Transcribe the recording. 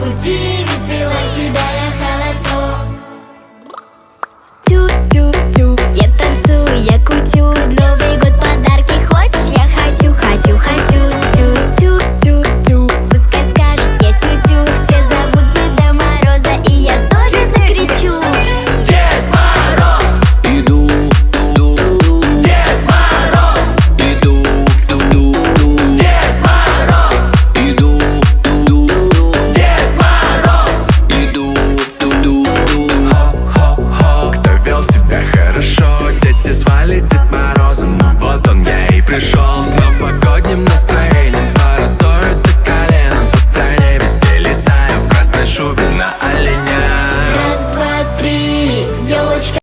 пути, ведь вела себя я хорошо. Тю-тю-тю, я танцую, я кутю. Новый год подарки хочешь? Я хочу, хочу, хочу. Тю-тю-тю-тю, пускай скажут я тю-тю. Все зовут Деда Мороза, и я тоже закричу. Дед Мороз, Иду, Дед Мороз, иду, Дед Мороз, иду, Дед Мороз. иду. Хо-хо-хо, кто вел себя хорошо. Дети звали Дед